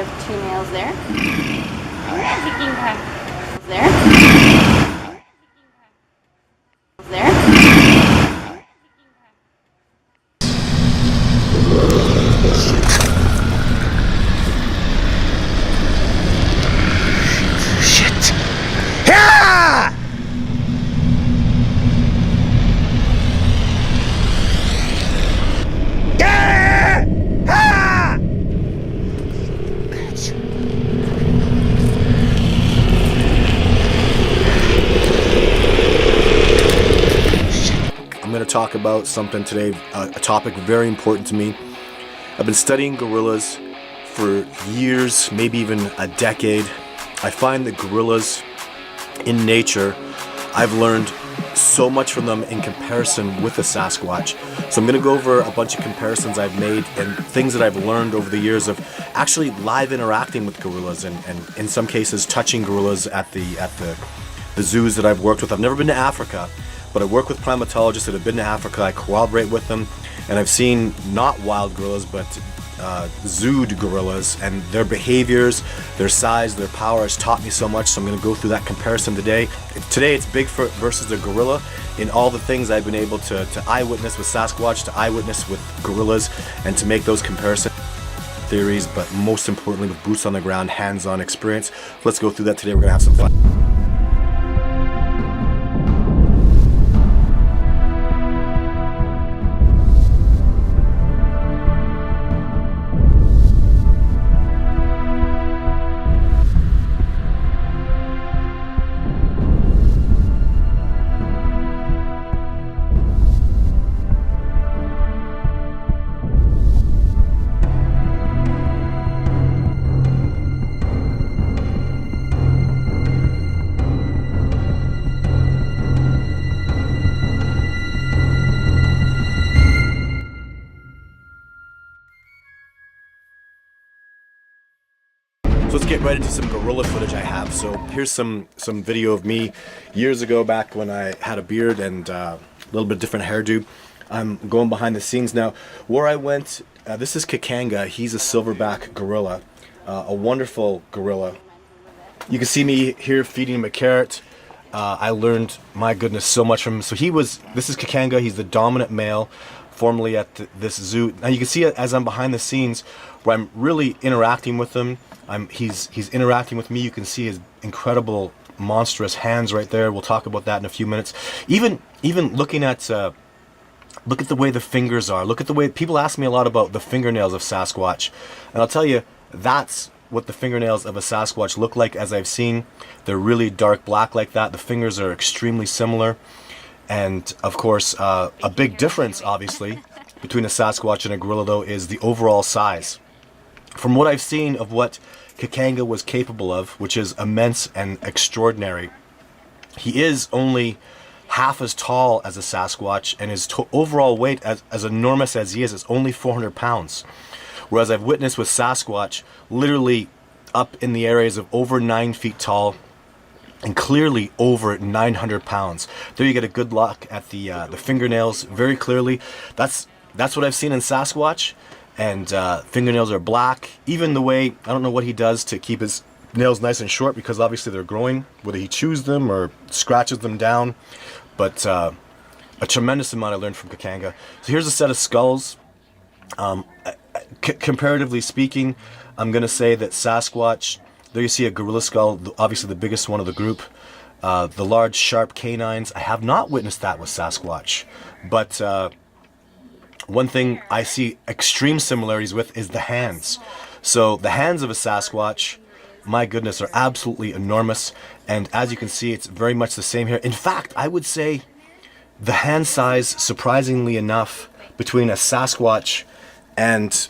have 2 males there. There. Shit! Ah! Ah! Ah! I'm going to talk about something today, a topic very important to me. I've been studying gorillas for years, maybe even a decade. I find that gorillas in nature, I've learned so much from them in comparison with the Sasquatch. So I'm going to go over a bunch of comparisons I've made and things that I've learned over the years of actually live interacting with gorillas and in some cases touching gorillas at the zoos that I've worked with. I've never been to Africa, but I work with primatologists that have been to Africa. I cooperate with them, and I've seen not wild gorillas, but zooed gorillas, and their behaviors, their size, their power has taught me so much, so I'm going to go through that comparison today. Today it's Bigfoot versus the gorilla in all the things I've been able to eyewitness with Sasquatch, to eyewitness with gorillas, and to make those comparison theories, but most importantly with boots on the ground, hands-on experience. Let's go through that today. We're going to have some fun. So let's get right into some gorilla footage I have. So here's some video of me years ago, back when I had a beard and a little bit different hairdo. I'm going behind the scenes now. Where I went, this is Kikanga. He's a silverback gorilla, a wonderful gorilla. You can see me here feeding him a carrot. I learned, my goodness, so much from him. So this is Kikanga. He's the dominant male, formerly at this zoo. Now you can see as I'm behind the scenes, where I'm really interacting with him. He's interacting with me. You can see his incredible, monstrous hands right there. We'll talk about that in a few minutes. Even looking at look at the way the fingers are. Look at the way people ask me a lot about the fingernails of Sasquatch, and I'll tell you, that's what the fingernails of a Sasquatch look like. As I've seen, they're really dark black like that. The fingers are extremely similar, and of course, a big difference, obviously, between a Sasquatch and a gorilla, though, is the overall size. From what I've seen of what Kikanga was capable of, which is immense and extraordinary, he is only half as tall as a Sasquatch, and his overall weight, as enormous as he is only 400 pounds. Whereas I've witnessed with Sasquatch, literally up in the areas of over 9 feet tall, and clearly over 900 pounds. There you get a good look at the fingernails very clearly. That's what I've seen in Sasquatch. And fingernails are black. Even the way, I don't know what he does to keep his nails nice and short, because obviously they're growing, whether he chews them or scratches them down. But a tremendous amount I learned from Kikanga. So here's a set of skulls. Comparatively speaking, I'm going to say that Sasquatch, there you see a gorilla skull, obviously the biggest one of the group. The large sharp canines, I have not witnessed that with Sasquatch. But one thing I see extreme similarities with is the hands. So the hands of a Sasquatch, my goodness, are absolutely enormous. And as you can see, it's very much the same here. In fact, I would say the hand size, surprisingly enough, between a Sasquatch and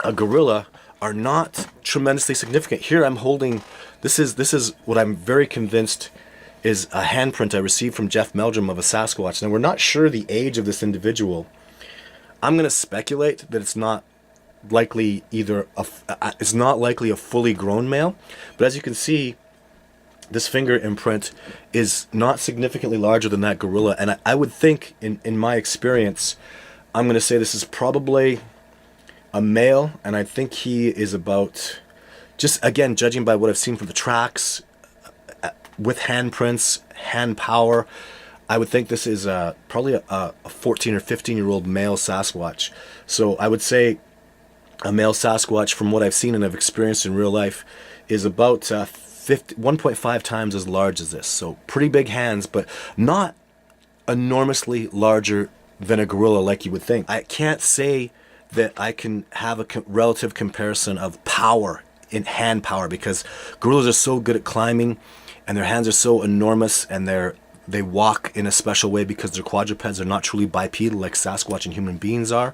a gorilla are not tremendously significant. Here I'm holding, this is what I'm very convinced is a handprint I received from Jeff Meldrum of a Sasquatch. Now, we're not sure the age of this individual. I'm going to speculate that it's not likely a fully grown male, but as you can see, this finger imprint is not significantly larger than that gorilla, and I would think, in my experience, I'm going to say this is probably a male, and I think he is about, just again, judging by what I've seen from the tracks, with handprints, hand power, I would think this is probably a 14 or 15-year-old male Sasquatch. So I would say a male Sasquatch, from what I've seen and I've experienced in real life, is about 1.5 times as large as this. So pretty big hands, but not enormously larger than a gorilla like you would think. I can't say that I can have a relative comparison of power, in hand power, because gorillas are so good at climbing and their hands are so enormous, and they walk in a special way because they're quadrupeds. They're not truly bipedal like Sasquatch and human beings are.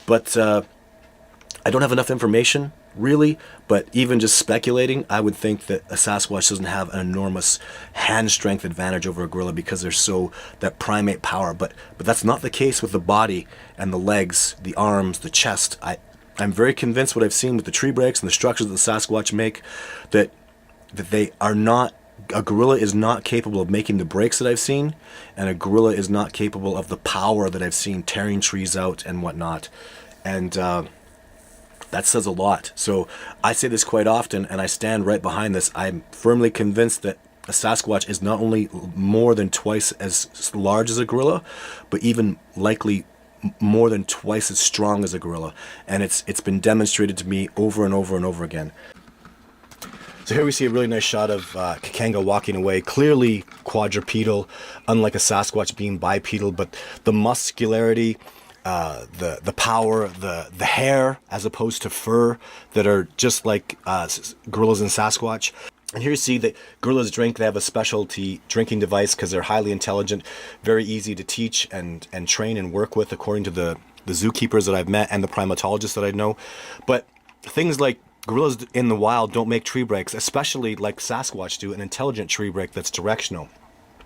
But I don't have enough information, really, but even just speculating, I would think that a Sasquatch doesn't have an enormous hand strength advantage over a gorilla because they're so, that primate power. But that's not the case with the body and the legs, the arms, the chest. I'm very convinced what I've seen with the tree breaks and the structures that the Sasquatch make, that they are not, a gorilla is not capable of making the breaks that I've seen, and a gorilla is not capable of the power that I've seen tearing trees out and whatnot. And that says a lot. So I say this quite often, and I stand right behind this. I'm firmly convinced that a Sasquatch is not only more than twice as large as a gorilla, but even likely more than twice as strong as a gorilla. And it's been demonstrated to me over and over and over again. So here we see a really nice shot of Kakanga walking away, clearly quadrupedal, unlike a Sasquatch being bipedal, but the muscularity, the power, the hair as opposed to fur that are just like gorillas and Sasquatch. And here you see that gorillas drink. They have a specialty drinking device because they're highly intelligent, very easy to teach and train and work with, according to the zookeepers that I've met and the primatologists that I know. But things like gorillas in the wild don't make tree breaks, especially like Sasquatch do, an intelligent tree break that's directional.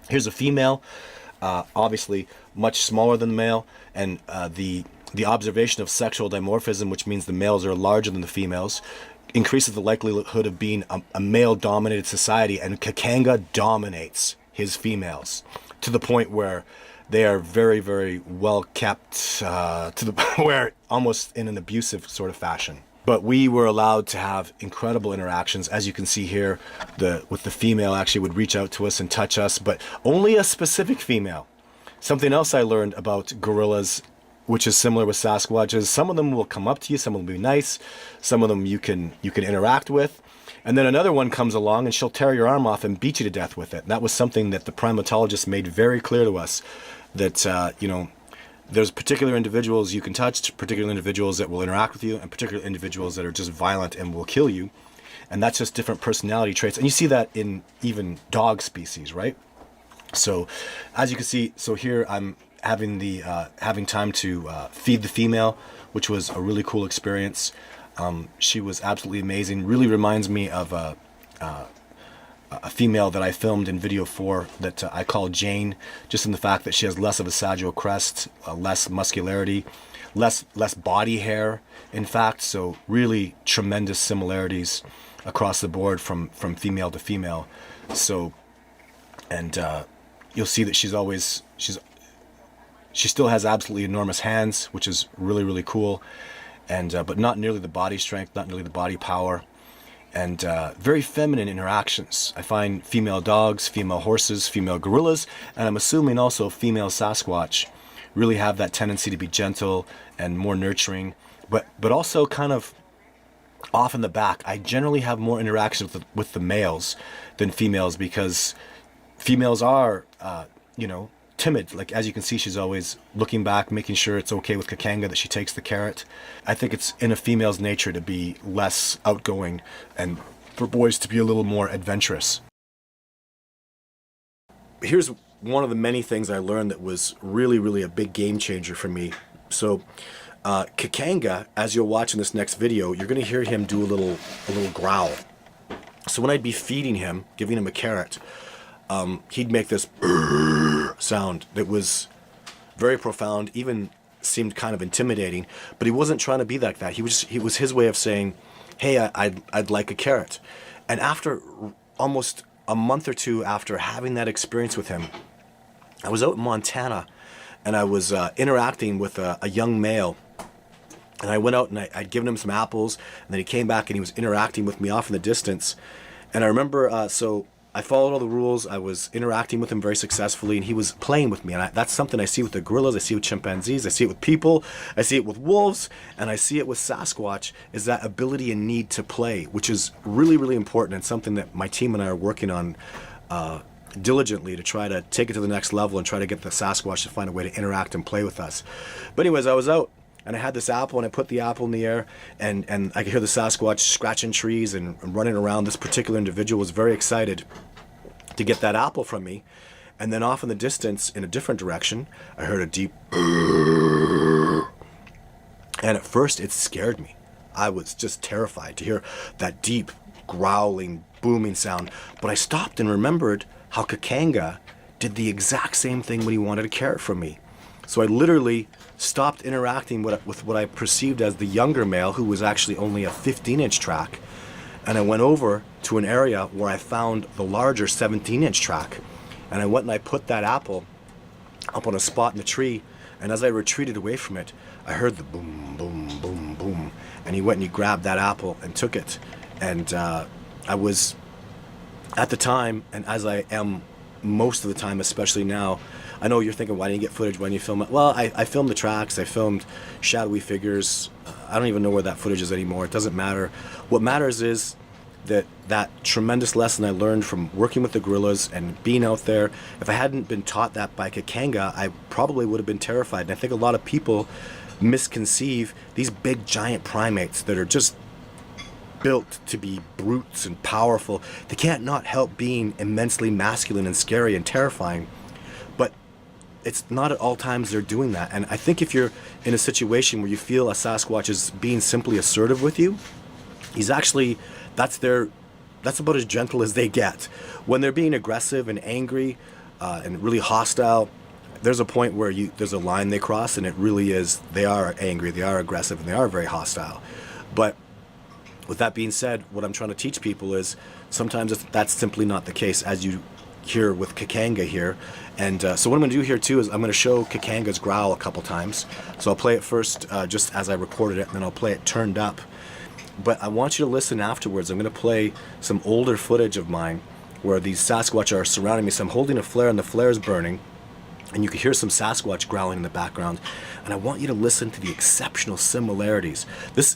Here's a female, obviously much smaller than the male, and the observation of sexual dimorphism, which means the males are larger than the females, increases the likelihood of being a male-dominated society, and Kakanga dominates his females to the point where they are very, very well kept, to the where almost in an abusive sort of fashion. But we were allowed to have incredible interactions. As you can see here, with the female actually would reach out to us and touch us, but only a specific female. Something else I learned about gorillas, which is similar with Sasquatch, is some of them will come up to you, some will be nice, some of them you can interact with, and then another one comes along and she'll tear your arm off and beat you to death with it. And that was something that the primatologist made very clear to us, that there's particular individuals you can touch, particular individuals that will interact with you, and particular individuals that are just violent and will kill you. And that's just different personality traits. And you see that in even dog species, right? So as you can see, so here I'm having time to feed the female, which was a really cool experience. She was absolutely amazing. Really reminds me of a female that I filmed in video 4 that I call Jane, just in the fact that she has less of a sagial crest, less muscularity, less body hair, in fact. So really tremendous similarities across the board from female to female. So, and you'll see that she still has absolutely enormous hands, which is really, really cool, and but not nearly the body strength, not nearly the body power. And very feminine interactions. I find female dogs, female horses, female gorillas, and I'm assuming also female Sasquatch really have that tendency to be gentle and more nurturing, but also kind of off in the back. I generally have more interactions with the males than females, because females are, timid. Like, as you can see, she's always looking back, making sure it's okay with Kakanga that she takes the carrot. I think it's in a female's nature to be less outgoing and for boys to be a little more adventurous. Here's one of the many things I learned that was really, really a big game changer for me. So Kakanga, as you'll watch in this next video, you're going to hear him do a little growl. So when I'd be feeding him, giving him a carrot, he'd make this sound that was very profound, even seemed kind of intimidating, but he wasn't trying to be like that. He was his way of saying, hey, I'd like a carrot. And after almost a month or two after having that experience with him, I was out in Montana, and I was interacting with a young male And I went out and I'd given him some apples, and then he came back and he was interacting with me off in the distance. And I remember, so I followed all the rules. I was interacting with him very successfully, and he was playing with me. And that's something I see with the gorillas, I see with chimpanzees, I see it with people, I see it with wolves, and I see it with Sasquatch, is that ability and need to play, which is really, really important, and something that my team and I are working on diligently to try to take it to the next level and try to get the Sasquatch to find a way to interact and play with us. But anyways, I was out, and I had this apple, and I put the apple in the air, and I could hear the Sasquatch scratching trees and running around. This particular individual was very excited to get that apple from me. And then off in the distance, in a different direction, I heard a deep and at first it scared me. I was just terrified to hear that deep, growling, booming sound. But I stopped and remembered how Kakanga did the exact same thing when he wanted a carrot from me. So I literally stopped interacting with what I perceived as the younger male, who was actually only a 15-inch track, and I went over to an area where I found the larger 17-inch track, and I went and I put that apple up on a spot in the tree, and as I retreated away from it, I heard the boom, boom, boom, boom, and he went and he grabbed that apple and took it. And I was, at the time, and as I am most of the time, especially now, I know you're thinking, why didn't you get footage? Why didn't you film it? Well, I filmed the tracks. I filmed shadowy figures. I don't even know where that footage is anymore. It doesn't matter. What matters is that tremendous lesson I learned from working with the gorillas and being out there. If I hadn't been taught that by Kakanga, I probably would have been terrified. And I think a lot of people misconceive these big, giant primates that are just built to be brutes and powerful. They can't not help being immensely masculine and scary and terrifying. But it's not at all times they're doing that. And I think if you're in a situation where you feel a Sasquatch is being simply assertive with you, he's actually, that's about as gentle as they get. When they're being aggressive and angry and really hostile, there's a point where there's a line they cross, and it really is, they are angry, they are aggressive, and they are very hostile. But with that being said, what I'm trying to teach people is sometimes that's simply not the case, as you hear with Kakanga here. And so what I'm going to do here too is I'm going to show Kakanga's growl a couple times. So I'll play it first just as I recorded it, and then I'll play it turned up. But I want you to listen afterwards. I'm going to play some older footage of mine where these Sasquatch are surrounding me. So I'm holding a flare, and the flare is burning, and you can hear some Sasquatch growling in the background. And I want you to listen to the exceptional similarities.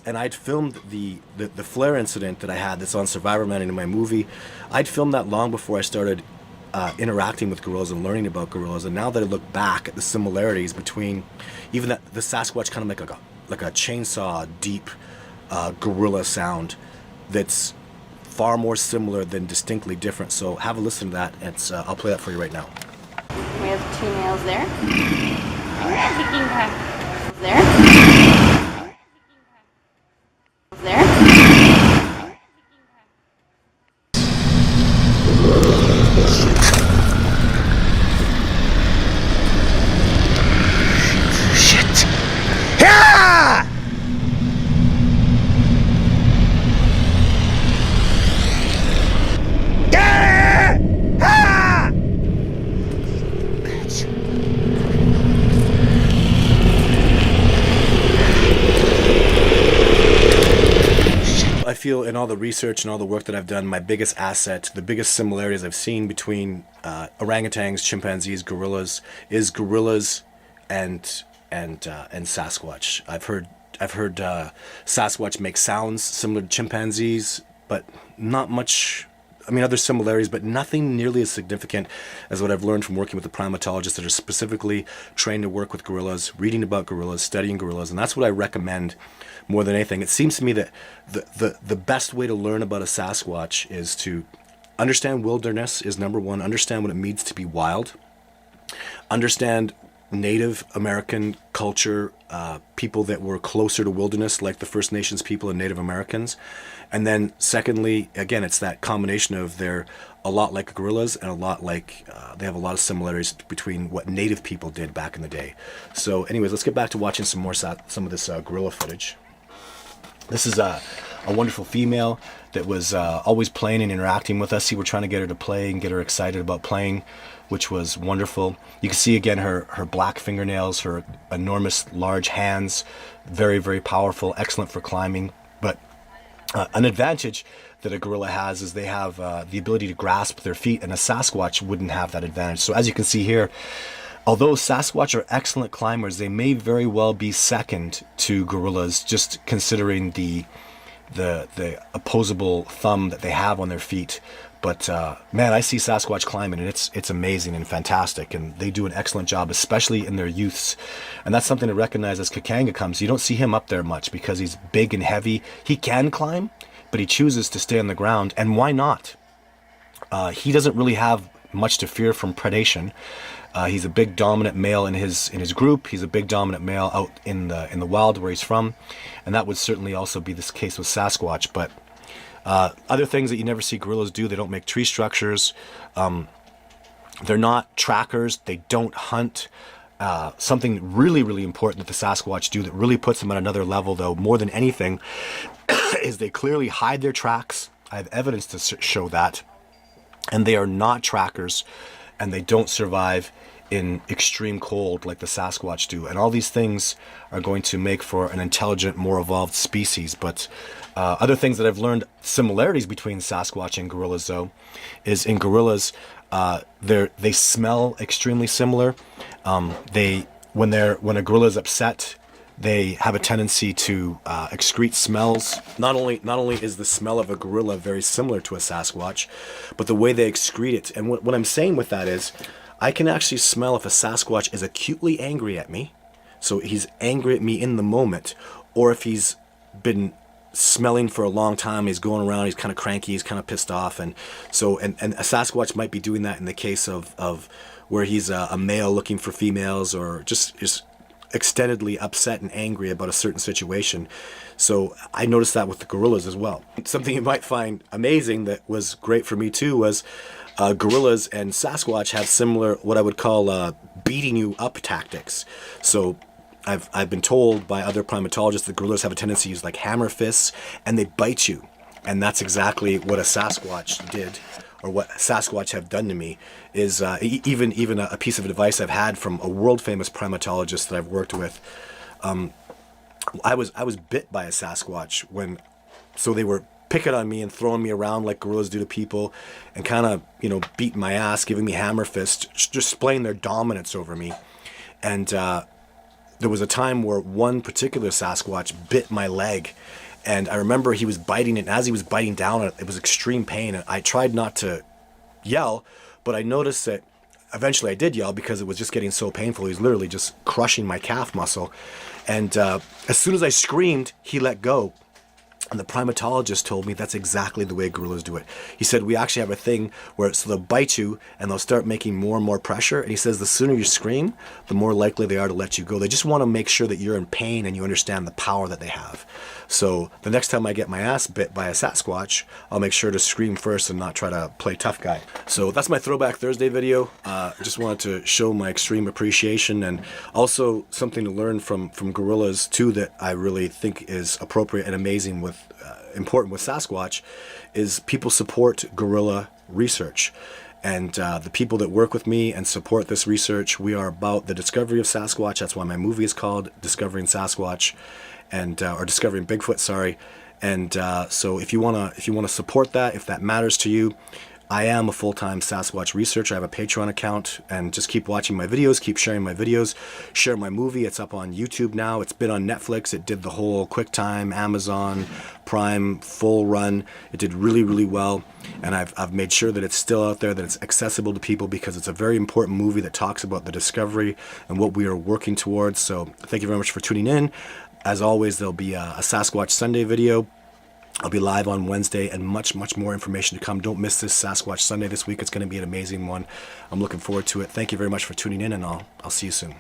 And I'd filmed the flare incident that I had that's on Survivor Man in my movie. I'd filmed that long before I started interacting with gorillas and learning about gorillas. And now that I look back at the similarities between even the Sasquatch kind of like a chainsaw deep gorilla sound that's far more similar than distinctly different. So have a listen to that. I'll play that for you right now. We have two males there. Kicking back. There. There. Shit! Ah! Ah! Ah! I feel in all the research and all the work that I've done, my biggest asset, the biggest similarities I've seen between orangutans, chimpanzees, gorillas, is gorillas and Sasquatch. I've heard Sasquatch make sounds similar to chimpanzees, but not much. I mean, other similarities, but nothing nearly as significant as what I've learned from working with the primatologists that are specifically trained to work with gorillas, reading about gorillas, studying gorillas, and that's what I recommend more than anything. It seems to me that the best way to learn about a Sasquatch is to understand wilderness is number one, understand what it means to be wild, understand Native American culture, people that were closer to wilderness, like the First Nations people and Native Americans. And then secondly, again, it's that combination of they're a lot like gorillas and a lot like, they have a lot of similarities between what Native people did back in the day. So anyways, let's get back to watching some of this gorilla footage. This is a wonderful female that was always playing and interacting with us. See, we're trying to get her to play and get her excited about playing, which was wonderful. You can see again her black fingernails, her enormous large hands, very, very powerful, excellent for climbing. But an advantage that a gorilla has is they have the ability to grasp their feet, and a Sasquatch wouldn't have that advantage. So as you can see here, although Sasquatch are excellent climbers, they may very well be second to gorillas, just considering the opposable thumb that they have on their feet. But man, I see Sasquatch climbing, and it's amazing and fantastic, and they do an excellent job, especially in their youths. And that's something to recognize as Kakanga comes. You don't see him up there much because he's big and heavy. He can climb, but he chooses to stay on the ground, and why not? He doesn't really have much to fear from predation. He's a big dominant male in his group. He's a big dominant male out in the wild where he's from, and that would certainly also be the case with Sasquatch. But other things that you never see gorillas do: they don't make tree structures. They're not trackers. They don't hunt. Something really, really important that the Sasquatch do that really puts them at another level, though, more than anything, is they clearly hide their tracks. I have evidence to show that. And they are not trackers, and they don't survive in extreme cold like the Sasquatch do. And all these things are going to make for an intelligent, more evolved species. But other things that I've learned, similarities between Sasquatch and gorillas, though, is in gorillas, they smell extremely similar. When a gorilla is upset, they have a tendency to excrete smells. Not only is the smell of a gorilla very similar to a Sasquatch, but the way they excrete it. And what I'm saying with that is, I can actually smell if a Sasquatch is acutely angry at me, so he's angry at me in the moment, or if he's been smelling for a long time, he's going around, he's kind of cranky, he's kind of pissed off, and a Sasquatch might be doing that in the case of where he's a male looking for females, or just extendedly upset and angry about a certain situation. So I noticed that with the gorillas as well. Something you might find amazing that was great for me too was gorillas and Sasquatch have similar, what I would call beating you up tactics. So I've been told by other primatologists that gorillas have a tendency to use like hammer fists, and they bite you. And that's exactly what a Sasquatch did, or what Sasquatch have done to me. Is even a piece of advice I've had from a world famous primatologist that I've worked with. I was bit by a Sasquatch so they were picking on me and throwing me around like gorillas do to people, and kind of beating my ass, giving me hammer fists, just displaying their dominance over me. And there was a time where one particular Sasquatch bit my leg. And I remember he was biting it, and as he was biting down, it was extreme pain. And I tried not to yell, but I noticed that eventually I did yell because it was just getting so painful. He was literally just crushing my calf muscle. And as soon as I screamed, he let go. And the primatologist told me that's exactly the way gorillas do it. He said, we actually have a thing where they'll bite you and they'll start making more and more pressure. And he says the sooner you scream, the more likely they are to let you go. They just want to make sure that you're in pain and you understand the power that they have. So the next time I get my ass bit by a Sasquatch, I'll make sure to scream first and not try to play tough guy. So that's my Throwback Thursday video. I just wanted to show my extreme appreciation, and also something to learn from gorillas too that I really think is appropriate and amazing with important with Sasquatch, is people support gorilla research. And the people that work with me and support this research, we are about the discovery of Sasquatch. That's why my movie is called Discovering Sasquatch, and or Discovering Bigfoot, sorry. And so if you wanna support that, if that matters to you, I am a full-time Sasquatch researcher. I have a Patreon account, and just keep watching my videos, keep sharing my videos, share my movie. It's up on YouTube now. It's been on Netflix. It did the whole QuickTime, Amazon Prime full run. It did really, really well, and I've made sure that it's still out there, that it's accessible to people, because it's a very important movie that talks about the discovery and what we are working towards. So thank you very much for tuning in. As always, there'll be a Sasquatch Sunday video. I'll be live on Wednesday, and much, much more information to come. Don't miss this Sasquatch Sunday this week. It's going to be an amazing one. I'm looking forward to it. Thank you very much for tuning in, and I'll see you soon.